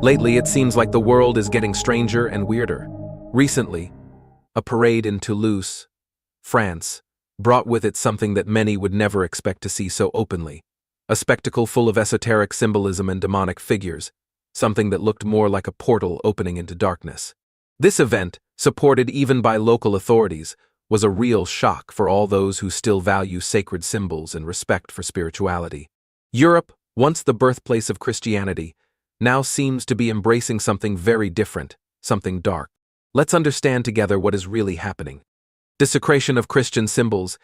Lately, it seems like the world is getting stranger and weirder. Recently, a parade in Toulouse, France, brought with it something that many would never expect to see so openly. A spectacle full of esoteric symbolism and demonic figures, something that looked more like a portal opening into darkness. This event, supported even by local authorities, was a real shock for all those who still value sacred symbols and respect for spirituality. Europe, once the birthplace of Christianity, now seems to be embracing something very different, something dark. Let's understand together what is really happening. Desecration of Christian symbols.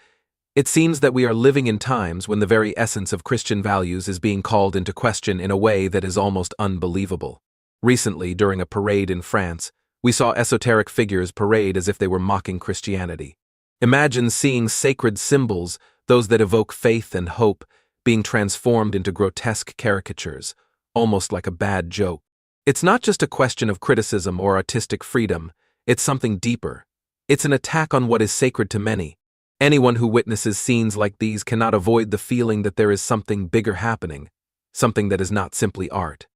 It seems that we are living in times when the very essence of Christian values is being called into question in a way that is almost unbelievable. Recently, during a parade in France, we saw esoteric figures parade as if they were mocking Christianity. Imagine seeing sacred symbols, those that evoke faith and hope, being transformed into grotesque caricatures, almost like a bad joke. It's not just a question of criticism or artistic freedom, it's something deeper. It's an attack on what is sacred to many. Anyone who witnesses scenes like these cannot avoid the feeling that there is something bigger happening, something that is not simply art.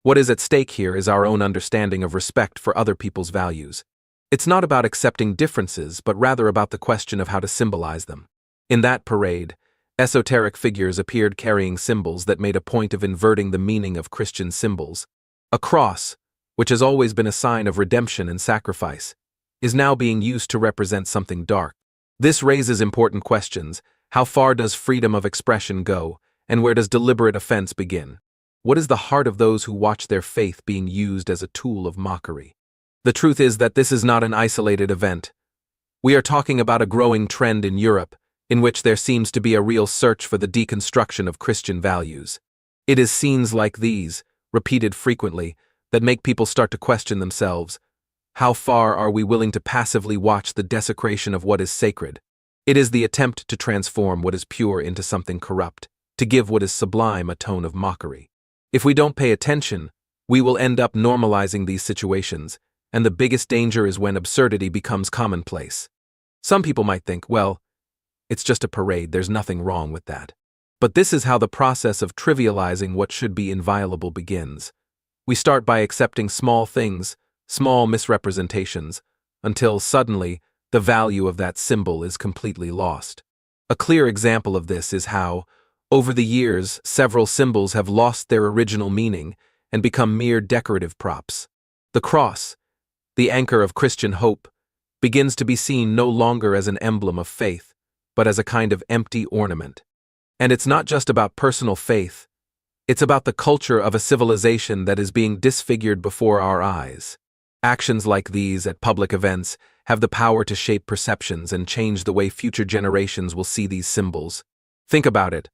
What is at stake here is our own understanding of respect for other people's values. It's not about accepting differences, but rather about the question of how to symbolize them. In that parade, esoteric figures appeared carrying symbols that made a point of inverting the meaning of Christian symbols. A cross, which has always been a sign of redemption and sacrifice, is now being used to represent something dark. This raises important questions. How far does freedom of expression go, and where does deliberate offense begin? What is the heart of those who watch their faith being used as a tool of mockery? The truth is that this is not an isolated event. We are talking about a growing trend in Europe, in which there seems to be a real search for the deconstruction of Christian values. It is scenes like these, repeated frequently, that make people start to question themselves. How far are we willing to passively watch the desecration of what is sacred? It is the attempt to transform what is pure into something corrupt, to give what is sublime a tone of mockery. If we don't pay attention, we will end up normalizing these situations, and the biggest danger is when absurdity becomes commonplace. Some people might think, well, it's just a parade, there's nothing wrong with that. But this is how the process of trivializing what should be inviolable begins. We start by accepting small things, small misrepresentations, until suddenly the value of that symbol is completely lost. A clear example of this is how, over the years, several symbols have lost their original meaning and become mere decorative props. The cross, the anchor of Christian hope, begins to be seen no longer as an emblem of faith, but as a kind of empty ornament. And it's not just about personal faith, it's about the culture of a civilization that is being disfigured before our eyes. Actions like these at public events have the power to shape perceptions and change the way future generations will see these symbols. Think about it.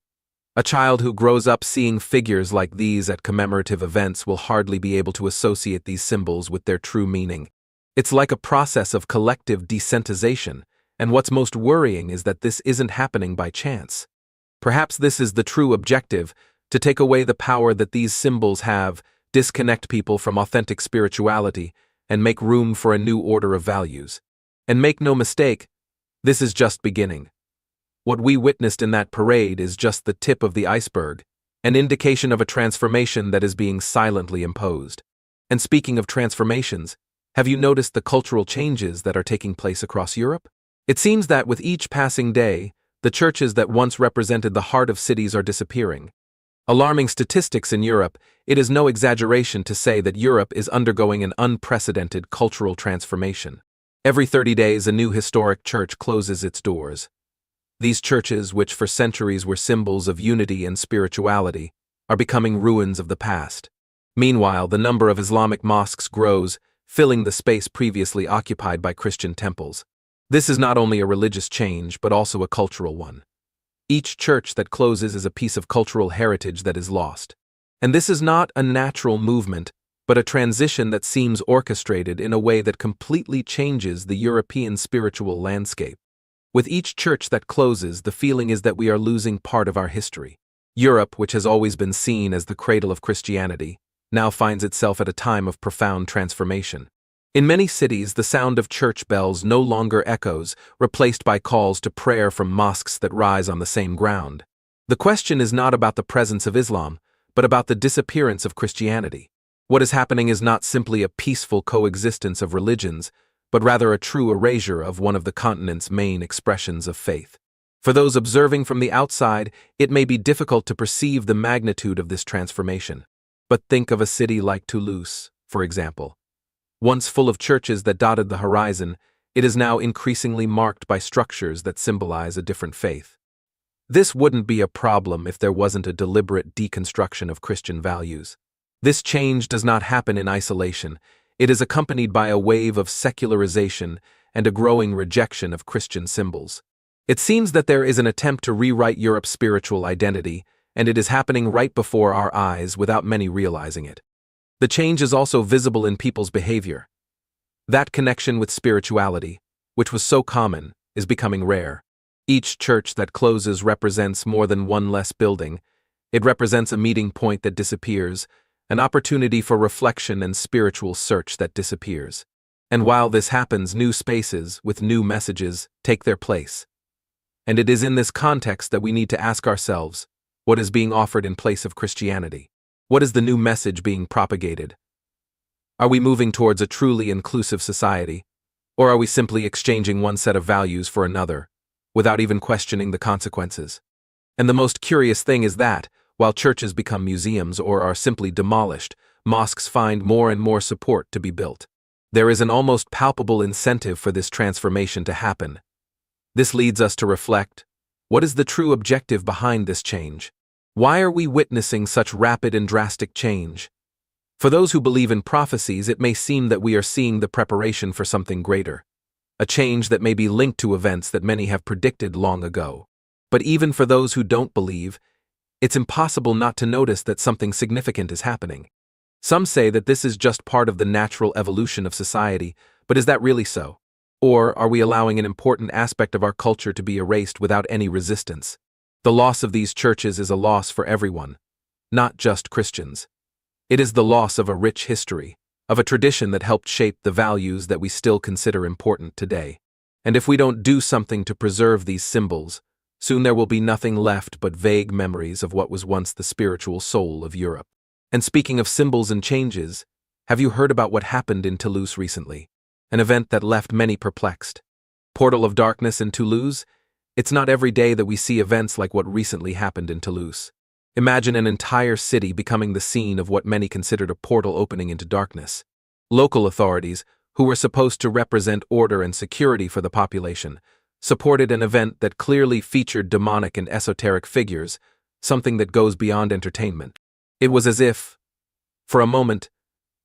A child who grows up seeing figures like these at commemorative events will hardly be able to associate these symbols with their true meaning. It's like a process of collective desensitization, and what's most worrying is that this isn't happening by chance. Perhaps this is the true objective, to take away the power that these symbols have, disconnect people from authentic spirituality, and make room for a new order of values. And make no mistake, this is just beginning. What we witnessed in that parade is just the tip of the iceberg, an indication of a transformation that is being silently imposed. And speaking of transformations, have you noticed the cultural changes that are taking place across Europe? It seems that with each passing day, the churches that once represented the heart of cities are disappearing. Alarming statistics in Europe, it is no exaggeration to say that Europe is undergoing an unprecedented cultural transformation. Every 30 days, a new historic church closes its doors. These churches, which for centuries were symbols of unity and spirituality, are becoming ruins of the past. Meanwhile, the number of Islamic mosques grows, filling the space previously occupied by Christian temples. This is not only a religious change, but also a cultural one. Each church that closes is a piece of cultural heritage that is lost. And this is not a natural movement, but a transition that seems orchestrated in a way that completely changes the European spiritual landscape. With each church that closes, the feeling is that we are losing part of our history. Europe, which has always been seen as the cradle of Christianity, now finds itself at a time of profound transformation. In many cities, the sound of church bells no longer echoes, replaced by calls to prayer from mosques that rise on the same ground. The question is not about the presence of Islam, but about the disappearance of Christianity. What is happening is not simply a peaceful coexistence of religions, but rather a true erasure of one of the continent's main expressions of faith. For those observing from the outside, it may be difficult to perceive the magnitude of this transformation. But think of a city like Toulouse, for example. Once full of churches that dotted the horizon, it is now increasingly marked by structures that symbolize a different faith. This wouldn't be a problem if there wasn't a deliberate deconstruction of Christian values. This change does not happen in isolation. It is accompanied by a wave of secularization and a growing rejection of Christian symbols. It seems that there is an attempt to rewrite Europe's spiritual identity, and it is happening right before our eyes without many realizing it. The change is also visible in people's behavior. That connection with spirituality, which was so common, is becoming rare. Each church that closes represents more than one less building. It represents a meeting point that disappears, an opportunity for reflection and spiritual search that disappears. And while this happens, new spaces with new messages take their place. And it is in this context that we need to ask ourselves, what is being offered in place of Christianity? What is the new message being propagated? Are we moving towards a truly inclusive society, or are we simply exchanging one set of values for another, without even questioning the consequences? And the most curious thing is that, while churches become museums or are simply demolished, mosques find more and more support to be built. There is an almost palpable incentive for this transformation to happen. This leads us to reflect, what is the true objective behind this change? Why are we witnessing such rapid and drastic change? For those who believe in prophecies, it may seem that we are seeing the preparation for something greater, a change that may be linked to events that many have predicted long ago. But even for those who don't believe, it's impossible not to notice that something significant is happening. Some say that this is just part of the natural evolution of society, but is that really so? Or are we allowing an important aspect of our culture to be erased without any resistance? The loss of these churches is a loss for everyone, not just Christians. It is the loss of a rich history, of a tradition that helped shape the values that we still consider important today. And if we don't do something to preserve these symbols, soon there will be nothing left but vague memories of what was once the spiritual soul of Europe. And speaking of symbols and changes, have you heard about what happened in Toulouse recently? An event that left many perplexed. Portal of Darkness in Toulouse? It's not every day that we see events like what recently happened in Toulouse. Imagine an entire city becoming the scene of what many considered a portal opening into darkness. Local authorities, who were supposed to represent order and security for the population, supported an event that clearly featured demonic and esoteric figures, something that goes beyond entertainment. It was as if, for a moment,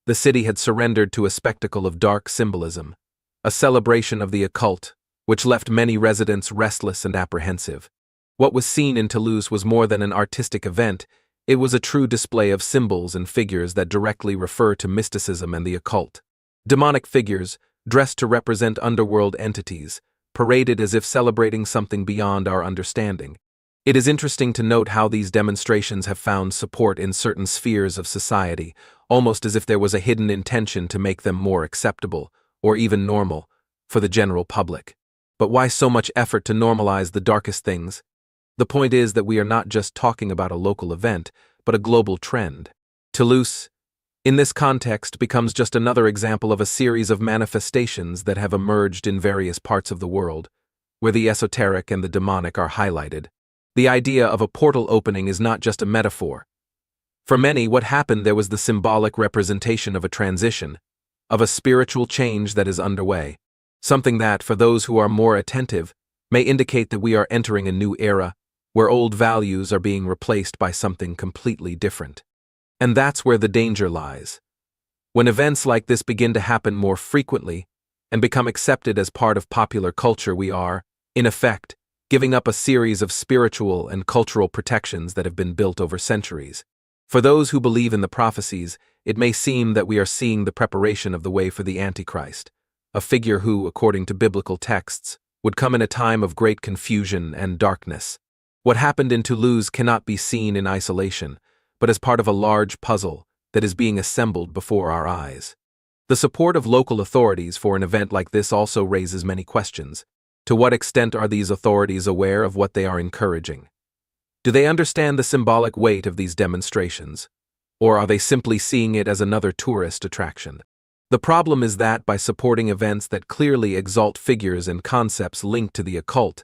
the city had surrendered to a spectacle of dark symbolism, a celebration of the occult, which left many residents restless and apprehensive. What was seen in Toulouse was more than an artistic event, it was a true display of symbols and figures that directly refer to mysticism and the occult. Demonic figures, dressed to represent underworld entities, paraded as if celebrating something beyond our understanding. It is interesting to note how these demonstrations have found support in certain spheres of society, almost as if there was a hidden intention to make them more acceptable, or even normal, for the general public. But why so much effort to normalize the darkest things? The point is that we are not just talking about a local event, but a global trend. Toulouse, in this context, becomes just another example of a series of manifestations that have emerged in various parts of the world, where the esoteric and the demonic are highlighted. The idea of a portal opening is not just a metaphor. For many, what happened there was the symbolic representation of a transition, of a spiritual change that is underway, something that, for those who are more attentive, may indicate that we are entering a new era, where old values are being replaced by something completely different. And that's where the danger lies. When events like this begin to happen more frequently and become accepted as part of popular culture, we are, in effect, giving up a series of spiritual and cultural protections that have been built over centuries. For those who believe in the prophecies, it may seem that we are seeing the preparation of the way for the Antichrist, a figure who, according to biblical texts, would come in a time of great confusion and darkness. What happened in Toulouse cannot be seen in isolation, but as part of a large puzzle that is being assembled before our eyes. The support of local authorities for an event like this also raises many questions. To what extent are these authorities aware of what they are encouraging? Do they understand the symbolic weight of these demonstrations? Or are they simply seeing it as another tourist attraction? The problem is that by supporting events that clearly exalt figures and concepts linked to the occult,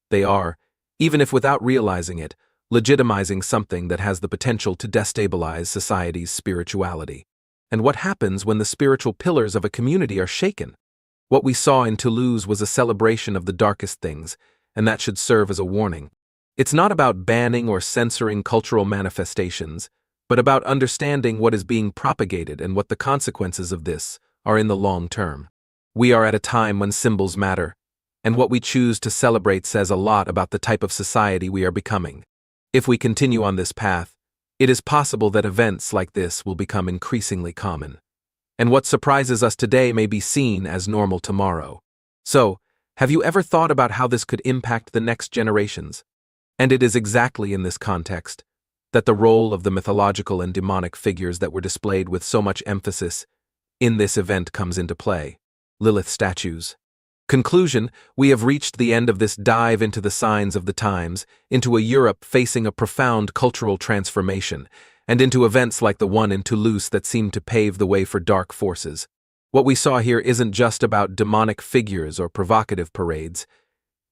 they are, even if without realizing it, legitimizing something that has the potential to destabilize society's spirituality. And what happens when the spiritual pillars of a community are shaken? What we saw in Toulouse was a celebration of the darkest things, and that should serve as a warning. It's not about banning or censoring cultural manifestations, but about understanding what is being propagated and what the consequences of this are in the long term. We are at a time when symbols matter, and what we choose to celebrate says a lot about the type of society we are becoming. If we continue on this path, it is possible that events like this will become increasingly common. And what surprises us today may be seen as normal tomorrow. So, have you ever thought about how this could impact the next generations? And it is exactly in this context that the role of the mythological and demonic figures that were displayed with so much emphasis in this event comes into play. Lilith statues. Conclusion: we have reached the end of this dive into the signs of the times, into a Europe facing a profound cultural transformation, and into events like the one in Toulouse that seemed to pave the way for dark forces. What we saw here isn't just about demonic figures or provocative parades.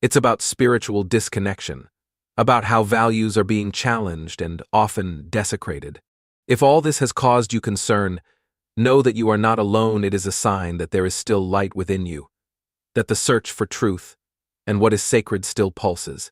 It's about spiritual disconnection, about how values are being challenged and often desecrated. If all this has caused you concern, know that you are not alone. It is a sign that there is still light within you, that the search for truth and what is sacred still pulses.